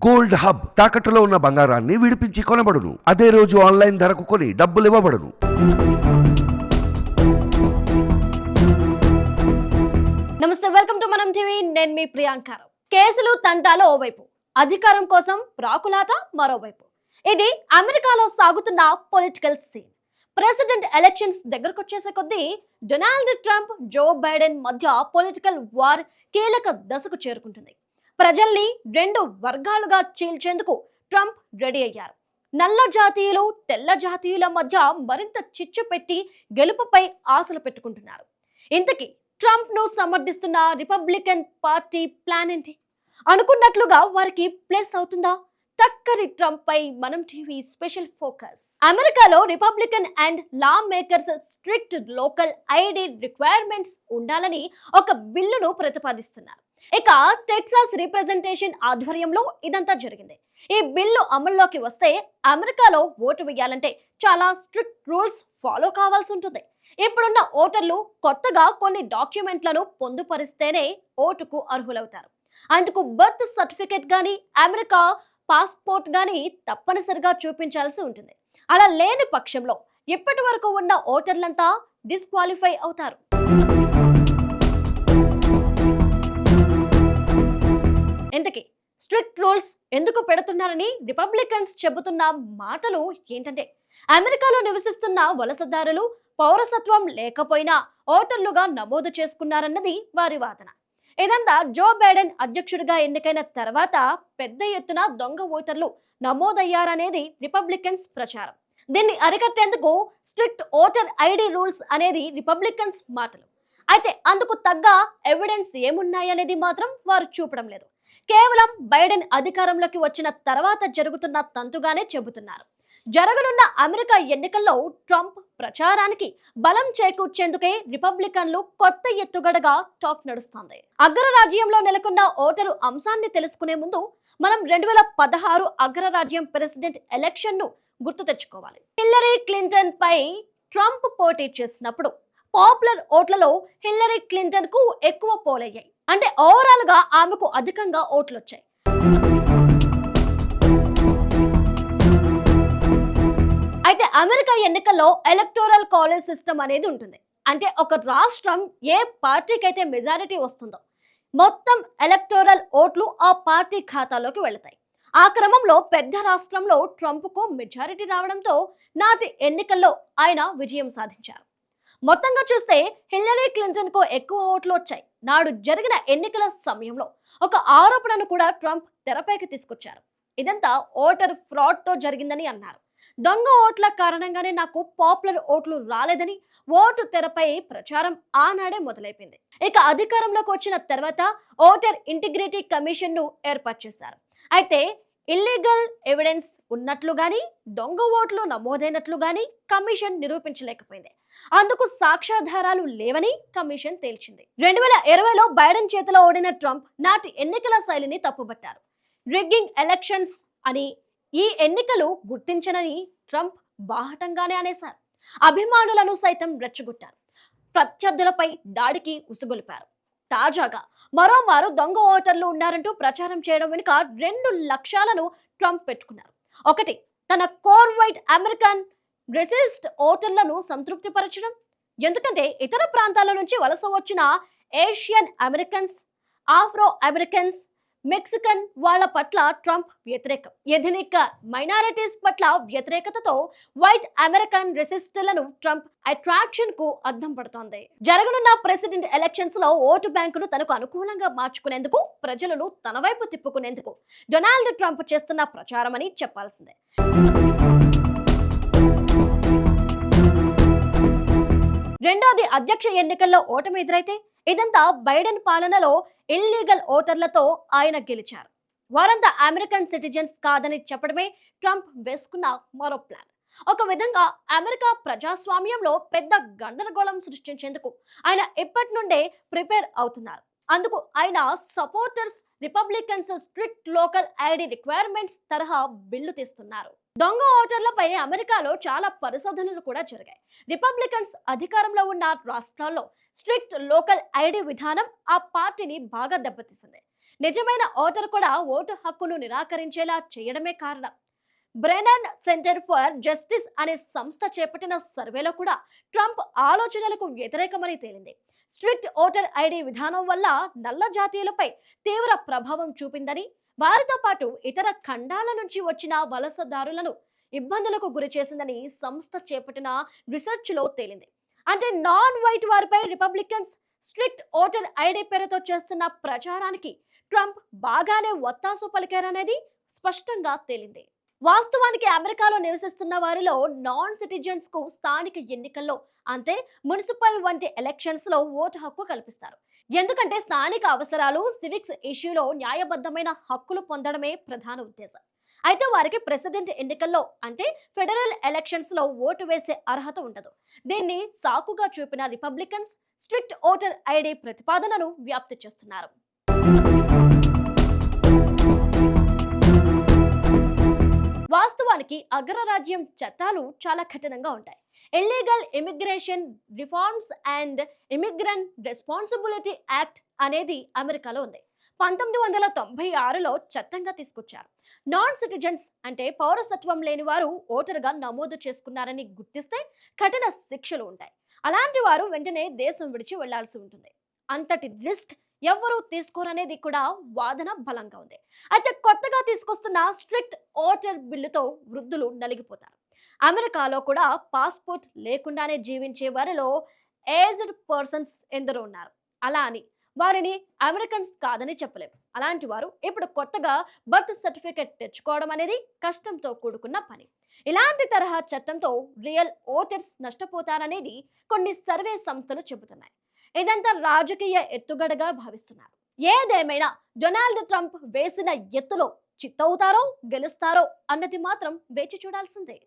Gold hub తాకట్టులో ఉన్న బంగారాన్ని విడిపించి కొనబడును. అదే రోజు ఆన్లైన్ ధరకు కొని డబ్బులు ఇవ్వబడును. నమస్తే, వెల్కమ్ టు మనం టీవీ. నేను మీ ప్రియాంక. కేసులు తంటాలు ఓవైపు, అధికారం కోసం ప్రాకులాట మరోవైపు. ఇది అమెరికాలో సాగుతున్న పొలిటికల్ సీన్. ప్రెసిడెంట్ ఎలక్షన్స్ దగ్గరకొచ్చేసే కొద్దీ డొనాల్డ్ ట్రంప్, జో బైడెన్ మధ్య పొలిటికల్ వార్ కీలక దశకు చేరుకుంటుంది. ప్రజల్ని రెండు వర్గాలుగా చీల్చేందుకు ట్రంప్ రెడీ అయ్యారు. నల్ల జాతీయులు, తెల్ల జాతీయుల మధ్య మరింత చిచ్చు పెట్టి గెలుపుపై ఆశలు పెట్టుకుంటున్నారు. ఇంతకీ ట్రంప్ ను సమర్థిస్తున్న రిపబ్లికన్ పార్టీ ప్లాన్ ఏంటి? అనుకున్నట్లుగా వారికి ప్లస్ అవుతుందా? టక్కరి ట్రంప్ పై మనం టీవీ స్పెషల్ ఫోకస్. అమెరికాలో Republican and law makers strict local ID requirements ఉండాలని ఒక బిల్లును ప్రతిపాదిస్తున్నారు. ఇక టెక్సాస్ రిప్రజెంటేషన్ ఆధ్వర్యంలో ఇదంతా జరిగింది. ఈ బిల్లు అమల్లోకి వస్తే అమెరికాలో ఓటు వేయాలంటే చాలా స్ట్రిక్ట్ రూల్స్ ఫాలో కావాల్సి ఉంటుంది. ఇప్పుడున్న ఓటర్లు కొత్తగా కొన్ని డాక్యుమెంట్లను పొందుపరిస్తేనే ఓటుకు అర్హులవుతారు. అందుకు బర్త్ సర్టిఫికెట్ గానీ, అమెరికా పాస్పోర్ట్ గానీ తప్పనిసరిగా చూపించాల్సి ఉంటుంది. అలా లేని పక్షంలో ఇప్పటి వరకు ఉన్న ఓటర్లంతా డిస్క్వాలిఫై అవుతారు. ఇంతకీ స్ట్రిక్ట్ రూల్స్ ఎందుకు పెడుతున్నారని రిపబ్లికన్స్ చెబుతున్న మాటలు ఏంటంటే, అమెరికాలో నివసిస్తున్న వలసదారులు పౌరసత్వం లేకపోయినా ఓటర్లుగా నమోదు చేసుకున్నారన్నది వారి వాదన. ఇదంతా జో బైడెన్ అధ్యక్షుడిగా ఎన్నికైన తర్వాత పెద్ద ఎత్తున దొంగ ఓటర్లు నమోదయ్యారనేది రిపబ్లికన్స్ ప్రచారం. దీన్ని అరికట్టేందుకు స్ట్రిక్ట్ ఓటర్ ఐడి రూల్స్ అనేది రిపబ్లికన్స్ మాటలు. అయితే అందుకు తగ్గ ఎవిడెన్స్ ఏమున్నాయనేది మాత్రం వారు చూపడం లేదు. కేవలం బైడెన్ అధికారంలోకి వచ్చిన తర్వాత జరుగుతున్న తంతుగానే చెబుతున్నారు. జరగనున్న అమెరికా ఎన్నికల్లో ట్రంప్ ప్రచారానికి బలం చేకూర్చేందుకే రిపబ్లికన్లు కొత్త ఎత్తుగడగా టాక్ నడుస్తోంది. అగ్రరాజ్యంలో నెలకొన్న ఓటరు అంశాన్ని తెలుసుకునే ముందు మనం 2016 అగ్రరాజ్యం ప్రెసిడెంట్ ఎలక్షన్ ను గుర్తు తెచ్చుకోవాలి. హిల్లరీ క్లింటన్ పై ట్రంప్ పోటీ చేసినప్పుడు పాపులర్ ఓట్లలో హిల్లరీ క్లింటన్ కు ఎక్కువ పోలయ్యాయి. అంటే ఓవరాల్ గా ఆమెకు అధికంగా ఓట్లు వచ్చాయి. అయితే అమెరికా ఎన్నికల్లో ఎలక్టోరల్ కాలేజ్ సిస్టమ్ అనేది ఉంటుంది. అంటే ఒక రాష్ట్రం ఏ పార్టీకి అయితే మెజారిటీ వస్తుందో మొత్తం ఎలక్టోరల్ ఓట్లు ఆ పార్టీ ఖాతాలోకి వెళతాయి. ఆ క్రమంలో పెద్ద రాష్ట్రంలో ట్రంప్ కు మెజారిటీ రావడంతో నాటి ఎన్నికల్లో ఆయన విజయం సాధించారు. మొత్తంగా చూస్తే హిల్లరీ క్లింటన్ కు ఎక్కువ ఓట్లు వచ్చాయి. నాడు జరిగిన ఎన్నికల సమయంలో ఒక ఆరోపణను కూడా ట్రంప్ తెరపైకి తీసుకొచ్చారు. ఇదంతా ఓటర్ ఫ్రాడ్ తో జరిగిందని అన్నారు. దొంగ ఓట్ల కారణంగానే నాకు పాపులర్ ఓట్లు రాలేదని ఓటు తెరపై ప్రచారం ఆనాడే మొదలైపోయింది. ఇక అధికారంలోకి వచ్చిన తర్వాత ఓటర్ ఇంటిగ్రిటీ కమిషన్ ను ఏర్పాటు చేశారు. అయితే ఇల్లీగల్ ఎవిడెన్స్ ఉన్నట్లు గాని, దొంగ ఓట్లు నమోదైనట్లు గాని కమిషన్ నిరూపించలేకపోయింది. అందుకు సాక్ష్యాధారాలు లేవని కమిషన్ తేల్చింది. 2020లో బైడెన్ చేతిలో ఓడిన ట్రంప్ నాటి ఎన్నికల శైలిని తప్పుబట్టారు. రిగ్గింగ్ ఎలక్షన్స్ అని, ఈ ఎన్నికలు గుర్తించనని ట్రంప్ బాహటంగానే అనేశారు. అభిమానులను సైతం రెచ్చగొట్టారు. ప్రత్యర్థులపై దాడికి ఉసుగొలిపారు. తాజాగా మరోమారు దొంగ ఓటర్లు ఉన్నారంటూ ప్రచారం చేయడం వెనుక 2 లక్ష్యాలను ట్రంప్ పెట్టుకున్నారు. ఒకటి, తన కోర్ వైట్ అమెరికన్ రెసిస్ట్ ఓటర్లను సంతృప్తిపరచడం. ఎందుకంటే ఇతర ప్రాంతాల నుంచి వలస వచ్చిన Asian Americans, Afro Americans, Mexican వాళ్ళ పట్ల ట్రంప్ వ్యతిరేకం. ఎథనిక్ మైనారిటీస్ పట్ల వ్యతిరేకతతో వైట్ అమెరికన్ రెసిస్టులను ట్రంప్ అట్రాక్షన్ కు అద్దం పడుతోంది. జరగనున్న ప్రెసిడెంట్ ఎలక్షన్స్ లో ఓటు బ్యాంకును తనకు అనుకూలంగా మార్చుకునేందుకు, ప్రజలను తన వైపు తిప్పుకునేందుకు డొనాల్డ్ ట్రంప్ చేస్తున్న ప్రచారం అని చెప్పాల్సిందే. రెండోది, అధ్యక్ష ఎన్నికల్లో ఓటమి ఎదురైతే ఇదంతా బైడెన్ పాలనలో ఇల్లీగల్ ఓటర్లతో ఆయన గెలిచారు. వారంతా అమెరికన్ సిటిజన్స్ కాదని చెప్పడమే ట్రంప్ వేసుకున్న మరో ప్లాన్. ఒక విధంగా అమెరికా ప్రజాస్వామ్యంలో పెద్ద గందరగోళం సృష్టించేందుకు ఆయన ఇప్పటి నుండే ప్రిపేర్ అవుతున్నారు. అందుకు ఆయన supporters Republicans strict local ID requirements తరహా బిల్లు తీస్తున్నారు. దొంగ ఓటర్లపై అమెరికాలో చాలా పరిశోధనలు కూడా జరిగాయి. రిపబ్లికన్స్ అధికారంలో ఉన్న రాష్ట్రాల్లో స్ట్రిక్ట్ లోకల్ ఐడి విధానం ఆ పార్టీని బాగా దెబ్బతీసింది. నిజమైన ఓటర్ కూడా ఓటు హక్కును నిరాకరించేలా చేయడమే కారణం. బ్రెనన్ సెంటర్ ఫర్ జస్టిస్ అనే సంస్థ చేపట్టిన సర్వేలో కూడా ట్రంప్ ఆలోచనలకు వ్యతిరేకమని తేలింది. స్ట్రిక్ట్ ఓటర్ ఐడి విధానం వల్ల నల్ల జాతీయులపై తీవ్ర ప్రభావం చూపిందని, వారితో పాటు ఇతర ఖండాల నుంచి వచ్చిన వలసదారులను ఇబ్బందులకు గురి చేసిందని సంస్థ చేపట్టిన రీసెర్చ్ లో తేలింది. అంటే నాన్ వైట్ వారిపై రిపబ్లికన్స్ స్ట్రిక్ట్ ఓటర్ ఐడి పేరుతో చేస్తున్న ప్రచారానికి ట్రంప్ బాగానే ఒత్తాసు పలికారనేది స్పష్టంగా తేలింది. వాస్తవానికి అమెరికాలో నివసిస్తున్న వారిలో నాన్ సిటిజన్స్ కు స్థానిక ఎన్నికల్లో, అంటే మున్సిపల్ వంటి ఎలక్షన్స్ లో ఓటు హక్కు కల్పిస్తారు. ఎందుకంటే స్థానిక అవసరాలు, సివిక్స్ ఇష్యూలో న్యాయబద్ధమైన హక్కులు పొందడమే ప్రధాన ఉద్దేశం. అయితే వారికి ప్రెసిడెంట్ ఎన్నికల్లో, అంటే ఫెడరల్ ఎలక్షన్స్ లో ఓటు వేసే అర్హత ఉండదు. దీన్ని సాకుగా చూపిన రిపబ్లికన్స్ స్ట్రిక్ట్ ఓటర్ ఐడి ప్రతిపాదనను వ్యాప్తి చేస్తున్నారు. వాస్తవానికి అగ్రరాజ్యం చట్టాలు చాలా కఠినంగా ఉంటాయి. Illegal immigration reforms and immigrant responsibility act అనేది అమెరికాలో ఉంది. 1996లో చట్టంగా తీసుకొచ్చారు. నాన్ సిటిజన్స్, అంటే పౌరసత్వం లేని వారు ఓటరుగా నమోదు చేసుకున్నారని గుర్తిస్తే కఠిన శిక్షలు ఉంటాయి. అలాంటి వారు వెంటనే దేశం విడిచి వెళ్లాల్సి ఉంటుంది. అంతటి రిస్క్ ఎవరూ తీసుకోరనేది కూడా వాదన బలంగా ఉంది. అయితే కొత్తగా తీసుకొస్తున్న స్ట్రిక్ట్ ఓటర్ బిల్లుతో వృద్ధులు నలిగిపోతారు. అమెరికాలో కూడా పాస్పోర్ట్ లేకుండానే జీవించే వారిలో ఏజ్డ్ పర్సన్స్ ఎందరో ఉన్నారు. అలా అని వారిని అమెరికన్స్ కాదని చెప్పలేం. అలాంటి వారు ఇప్పుడు కొత్తగా బర్త్ సర్టిఫికెట్ తెచ్చుకోవడం అనేది కష్టంతో కూడుకున్న పని. ఇలాంటి తరహా చట్టంతో రియల్ ఓటర్స్ నష్టపోతారనేది కొన్ని సర్వే సంస్థలు చెబుతున్నాయి. ఇదంతా రాజకీయ ఎత్తుగడగా భావిస్తున్నారు. ఏదేమైనా డొనాల్డ్ ట్రంప్ వేసిన ఎత్తులో చిత్తవుతారో గెలుస్తారో అన్నది మాత్రం వేచి చూడాల్సిందే.